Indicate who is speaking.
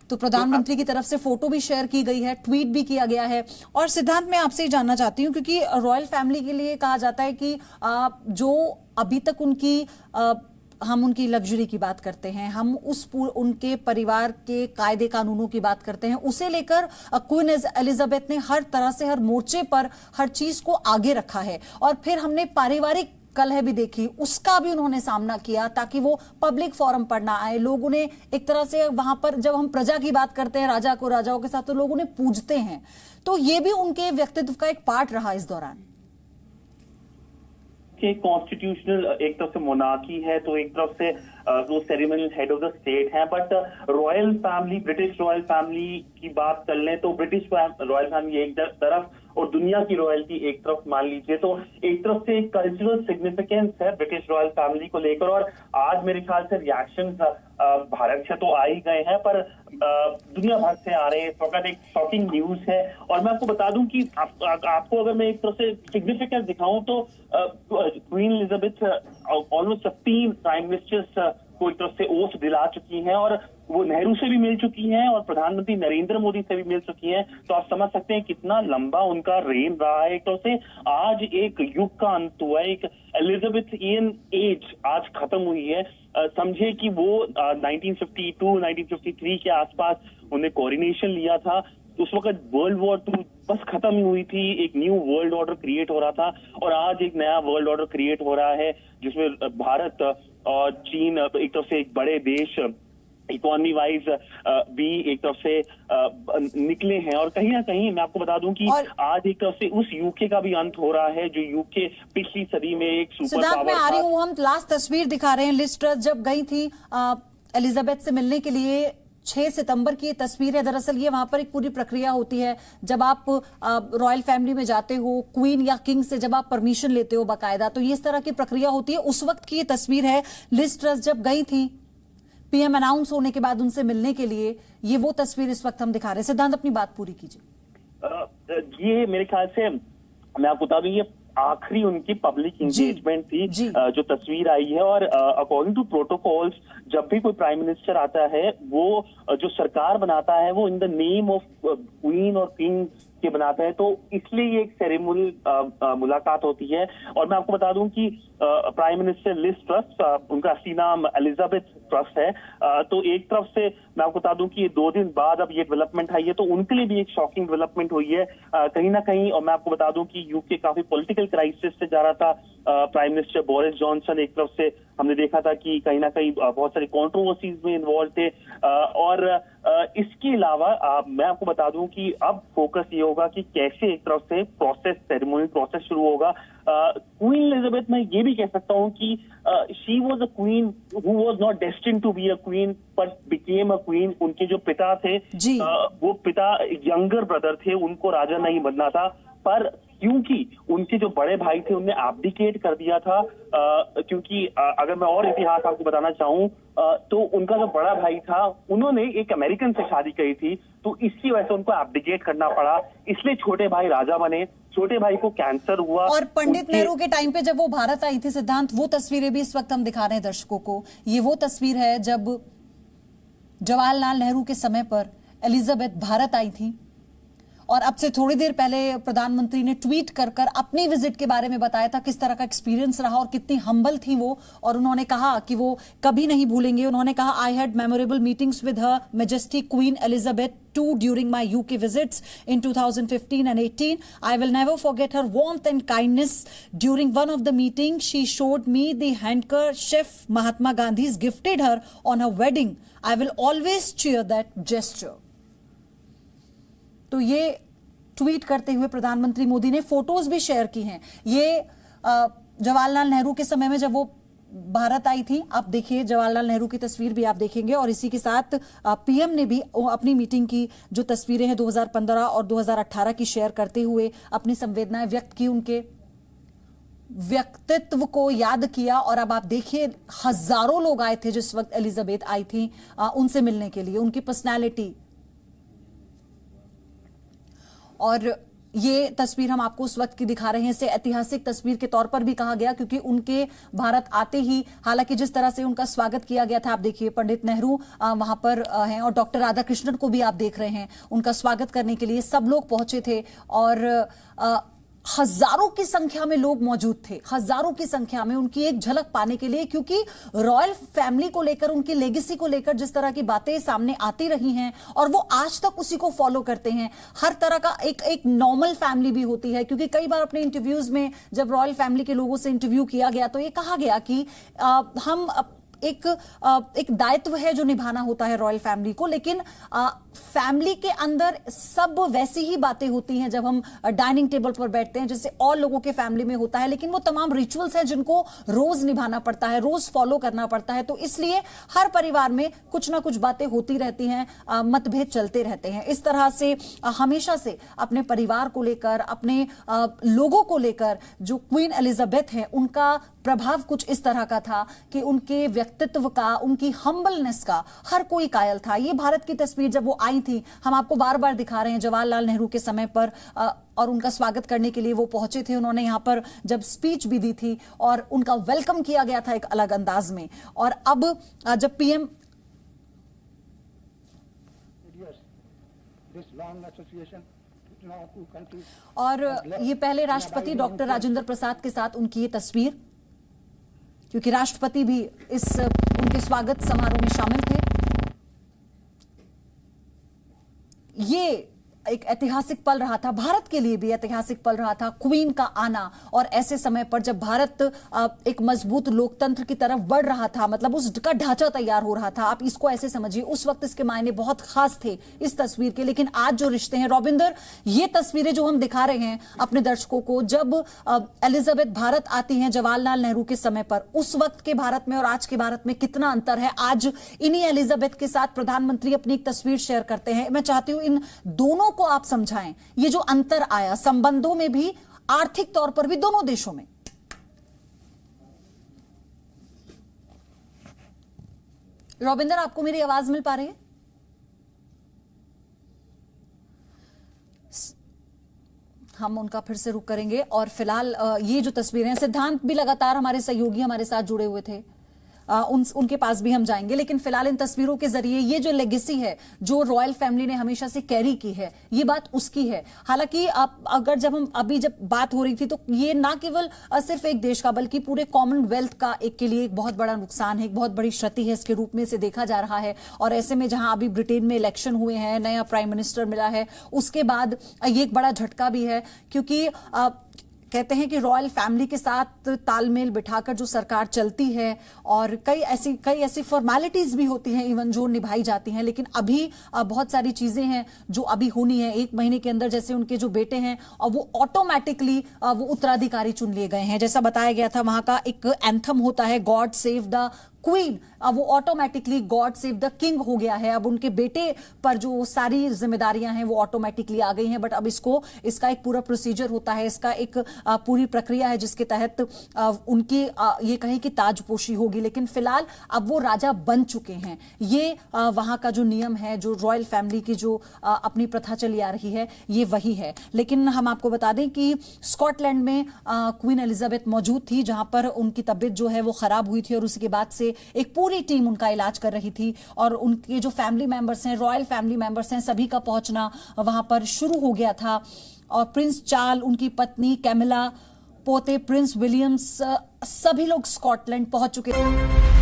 Speaker 1: तो प्रधानमंत्री की तरफ से फोटो भी शेयर की गई है, ट्वीट भी किया गया है। और सिद्धांत, मैं आपसे ही जानना चाहती हूँ, क्योंकि रॉयल फैमिली के लिए कहा जाता है कि जो अभी तक हम उनकी लग्जरी की बात करते हैं, हम उनके परिवार के कायदे कानूनों की बात करते हैं, उसे लेकर क्वीन एलिजाबेथ ने हर तरह से, हर मोर्चे पर, हर चीज को आगे रखा है। और फिर हमने पारिवारिक कलह भी देखी, उसका भी उन्होंने सामना किया ताकि वो पब्लिक फोरम पर ना आए। लोग उन्हें एक तरह से वहां पर, जब हम प्रजा की बात करते हैं, राजा को राजाओं के साथ, तो लोग उन्हें पूजते हैं। तो ये भी उनके व्यक्तित्व का एक पार्ट रहा इस दौरान।
Speaker 2: कॉन्स्टिट्यूशनल एक तरफ से मोनार्की है, तो एक तरफ से वो सेरेमनियल हेड ऑफ द स्टेट है, but royal family, British royal family की बात कर लें तो ब्रिटिश रॉयल फैमिली एक तरफ और दुनिया की रॉयल्टी एक तरफ मान लीजिए, तो एक तरफ से कल्चरल सिग्निफिकेंस है ब्रिटिश रॉयल फैमिली को लेकर। और आज मेरे ख्याल से रिएक्शन भारत से तो आ ही गए हैं, पर दुनिया भर से आ रहे हैं। इस वक्त एक शॉकिंग न्यूज है। और मैं आपको बता दूं कि आपको अगर मैं एक तरफ से सिग्निफिकेंस दिखाऊं तो queen Elizabeth almost 15 prime ministers को एक तरफ से ओथ दिला चुकी हैं, और वो नेहरू से भी मिल चुकी हैं और प्रधानमंत्री नरेंद्र मोदी से भी मिल चुकी हैं। तो आप समझ सकते हैं कितना लंबा उनका रेन रहा है। एक तरफ से आज एक युग का अंत हुआ है, एक एलिजाबेथियन एज आज खत्म हुई है। समझे कि वो 1952, 1953 के आसपास उन्हें कोरोनेशन लिया था। उस वक्त वर्ल्ड वॉर 2 बस खत्म हुई थी, एक न्यू वर्ल्ड ऑर्डर क्रिएट हो रहा था, और आज एक नया वर्ल्ड ऑर्डर क्रिएट हो रहा है जिसमें भारत और चीन एक तरफ से एक बड़े देश इकोनॉमी वाइज भी एक तरफ से निकले हैं। और कहीं ना कहीं मैं आपको बता दूं कि आज एक तरफ से उस यूके का भी अंत हो रहा है जो यूके पिछली सदी में एक सुपर पावर
Speaker 1: में आ रही हूं। हम लास्ट तस्वीर दिखा रहे हैं। लिज ट्रस जब गई थी एलिजाबेथ से मिलने के लिए, 6 सितंबर की ये तस्वीर है। दरअसल ये वहां पर एक पूरी प्रक्रिया होती है। जब आप रॉयल फैमिली में जाते हो, क्वीन या किंग से जब आप परमिशन लेते हो बाकायदा, तो ये इस तरह की प्रक्रिया होती है। उस वक्त की ये तस्वीर है। लिज ट्रस जब गई थी पीएम अनाउंस होने के बाद उनसे मिलने के लिए, ये वो तस्वीर इस वक्त हम दिखा रहे हैं। सिद्धांत, अपनी बात पूरी कीजिए।
Speaker 2: ये मेरे ख्याल से मैं आपको बता दूं, ये आखिरी उनकी पब्लिक एंगेजमेंट थी जो तस्वीर आई है। और अकॉर्डिंग टू प्रोटोकॉल्स जब भी कोई प्राइम मिनिस्टर आता है, वो जो सरकार बनाता है वो in the name of queen और किंग के बनाता है, तो इसलिए ये एक सेरेमोनियल मुलाकात होती है। और मैं आपको बता दूं कि प्राइम मिनिस्टर लिज ट्रस, उनका असली नाम एलिजाबेथ ट्रस है। तो एक तरफ से मैं आपको बता दूं कि ये 2 दिन बाद अब ये डेवलपमेंट आई है, तो उनके लिए भी एक शॉकिंग डेवलपमेंट हुई है कहीं ना कहीं। और मैं आपको बता दूं कि यूके काफी पॉलिटिकल क्राइसिस से जा रहा था। प्राइम मिनिस्टर बोरिस जॉनसन एक तरफ से हमने देखा था कि कहीं ना कहीं बहुत सारी कंट्रोवर्सीज में इन्वॉल्व थे। और इसके अलावा मैं आपको बता दूं कि अब फोकस ये होगा कि कैसे एक तरफ से सेरेमोनियल प्रोसेस शुरू होगा। क्वीन एलिजाबेथ, मैं ये भी कह सकता हूं कि she was a queen who was not destined to be a queen but became a queen. उनके जो पिता थे वो पिता यंगर ब्रदर थे, उनको राजा नहीं बनना था, पर क्योंकि उनके जो बड़े भाई थे उनने एब्डिकेट कर दिया था। क्योंकि अगर मैं और इतिहास आपको बताना चाहूं तो उनका जो बड़ा भाई था उन्होंने एक अमेरिकन से शादी की थी, तो इसी वजह से उनको एब्डिकेट करना पड़ा, इसलिए छोटे भाई राजा बने। छोटे भाई को कैंसर हुआ।
Speaker 1: और पंडित नेहरू के टाइम पे जब वो भारत आई थी, सिद्धांत, वो तस्वीरें भी इस वक्त हम दिखा रहे हैं दर्शकों को। ये वो तस्वीर है जब जवाहरलाल नेहरू के समय पर एलिजाबेथ भारत आई थी। और अब से थोड़ी देर पहले प्रधानमंत्री ने ट्वीट कर अपनी विजिट के बारे में बताया था, किस तरह का एक्सपीरियंस रहा और कितनी हम्बल थी वो। और उन्होंने कहा कि वो कभी नहीं भूलेंगे। उन्होंने कहा, I had memorable meetings with her majesty queen Elizabeth II during my UK visits in 2015 and 18. I will never forget her warmth and kindness. During one of the meetings, she showed me the handkerchief Mahatma Gandhi's gifted her on her wedding. I will always cheer that gesture. तो ये tweet करते हुए प्रधानमंत्री मोदी ने photos भी share की हैं। ये जवाहरलाल नेहरू के समय में जब वो भारत आई थी, आप देखिए जवाहरलाल नेहरू की तस्वीर भी आप देखेंगे। और इसी के साथ पीएम ने भी अपनी मीटिंग की जो तस्वीरें हैं 2015 और 2018 की शेयर करते हुए अपनी संवेदनाएं व्यक्त की, उनके व्यक्तित्व को याद किया। और अब आप देखिए हजारों लोग आए थे जिस वक्त एलिजाबेथ आई थी उनसे मिलने के लिए, उनकी पर्सनैलिटी। और ये तस्वीर हम आपको उस वक्त की दिखा रहे हैं, इसे ऐतिहासिक तस्वीर के तौर पर भी कहा गया क्योंकि उनके भारत आते ही, हालांकि जिस तरह से उनका स्वागत किया गया था, आप देखिए पंडित नेहरू वहां पर हैं और डॉक्टर राधाकृष्णन को भी आप देख रहे हैं, उनका स्वागत करने के लिए सब लोग पहुंचे थे और हजारों की संख्या में लोग मौजूद थे, हजारों की संख्या में उनकी एक झलक पाने के लिए, क्योंकि रॉयल फैमिली को लेकर, उनकी लेगेसी को लेकर जिस तरह की बातें सामने आती रही हैं और वो आज तक उसी को फॉलो करते हैं। हर तरह का एक नॉर्मल फैमिली भी होती है, क्योंकि कई बार अपने इंटरव्यूज में जब रॉयल फैमिली के लोगों से इंटरव्यू किया गया तो ये कहा गया कि हम एक दायित्व है जो निभाना होता है रॉयल फैमिली को, लेकिन फैमिली के अंदर सब वैसी ही बातें होती हैं जब हम डाइनिंग टेबल पर बैठते हैं जैसे और लोगों के फैमिली में होता है, लेकिन वो तमाम रिचुअल्स हैं जिनको रोज निभाना पड़ता है, रोज फॉलो करना पड़ता है। तो इसलिए हर परिवार में कुछ ना कुछ बातें होती रहती हैं, मतभेद चलते रहते हैं। इस तरह से हमेशा से अपने परिवार को लेकर, अपने लोगों को लेकर जो क्वीन एलिजाबेथ है उनका प्रभाव कुछ इस तरह का था कि उनके व्यक्तित्व का, उनकी हम्बलनेस का हर कोई कायल था। ये भारत की तस्वीर जब वो आई थी, हम आपको बार बार दिखा रहे हैं, जवाहरलाल नेहरू के समय पर और उनका स्वागत करने के लिए वो पहुंचे थे। उन्होंने यहां पर जब स्पीच भी दी थी और उनका वेलकम किया गया था एक अलग अंदाज में। और अब जब पीएम और ये पहले राष्ट्रपति डॉक्टर राजेंद्र प्रसाद के साथ उनकी ये तस्वीर, क्योंकि राष्ट्रपति भी इस उनके स्वागत समारोह में शामिल थे। ये एक ऐतिहासिक पल रहा था, भारत के लिए भी ऐतिहासिक पल रहा था क्वीन का आना, और ऐसे समय पर जब भारत एक मजबूत लोकतंत्र की तरफ बढ़ रहा था, मतलब उसका ढांचा तैयार हो रहा था। आप इसको ऐसे समझिए, उस वक्त इसके मायने बहुत खास थे इस तस्वीर के। लेकिन आज जो रिश्ते हैं रॉबिंदर, ये तस्वीरें जो हम दिखा रहे हैं अपने दर्शकों को, जब एलिजाबेथ भारत आती हैं जवाहरलाल नेहरू के समय पर, उस वक्त के भारत में और आज के भारत में कितना अंतर है। आज इन्हीं एलिजाबेथ के साथ प्रधानमंत्री अपनी एक तस्वीर शेयर करते हैं। मैं चाहती हूं इन दोनों को आप समझाएं, ये जो अंतर आया संबंधों में भी, आर्थिक तौर पर भी, दोनों देशों में। रॉबिंदर, आपको मेरी आवाज मिल पा रही है? हम उनका फिर से रुख करेंगे और फिलहाल ये जो तस्वीरें हैं, सिद्धांत भी लगातार हमारे सहयोगी हमारे साथ जुड़े हुए थे, उनके पास भी हम जाएंगे। लेकिन फिलहाल इन तस्वीरों के जरिए ये जो लेगेसी है जो रॉयल फैमिली ने हमेशा से कैरी की है, ये बात उसकी है। हालांकि अगर जब बात हो रही थी तो ये ना केवल सिर्फ एक देश का बल्कि पूरे कॉमनवेल्थ का एक के लिए एक बहुत बड़ा नुकसान है, एक बहुत बड़ी क्षति है इसके रूप में से देखा जा रहा है। और ऐसे में जहां अभी ब्रिटेन में इलेक्शन हुए हैं, नया प्राइम मिनिस्टर मिला है, उसके बाद ये एक बड़ा झटका भी है, क्योंकि कहते हैं कि रॉयल फैमिली के साथ तालमेल बिठाकर जो सरकार चलती है और कई ऐसी फॉर्मेलिटीज भी होती हैं इवन जो निभाई जाती हैं, लेकिन अभी बहुत सारी चीजें हैं जो अभी होनी है। 1 महीने के अंदर जैसे उनके जो बेटे हैं और वो ऑटोमेटिकली वो उत्तराधिकारी चुन लिए गए हैं। जैसा बताया गया था, वहां का एक एंथम होता है गॉड सेव द क्वीन, अब वो automatically God save the king हो गया है। अब उनके बेटे पर जो सारी जिम्मेदारियां हैं वो ऑटोमेटिकली आ गई हैं, बट अब इसका एक पूरा प्रोसीजर होता है, इसका एक पूरी प्रक्रिया है जिसके तहत उनकी ये कहें कि ताजपोशी होगी। लेकिन फिलहाल अब वो राजा बन चुके हैं। ये वहां का जो नियम है, जो रॉयल फैमिली की जो अपनी प्रथा चली आ रही है, ये वही है। लेकिन हम आपको बता दें कि स्कॉटलैंड में क्वीन एलिजाबेथ मौजूद थी, जहां पर उनकी तबीयत जो है वो खराब हुई थी और उसके बाद से एक पूरी टीम उनका इलाज कर रही थी। और उनके जो फैमिली मेंबर्स हैं, रॉयल फैमिली मेंबर्स हैं, सभी का पहुंचना वहां पर शुरू हो गया था। और प्रिंस चार्ल, उनकी पत्नी कैमिला, पोते प्रिंस विलियम्स, सभी लोग स्कॉटलैंड पहुंच चुके थे।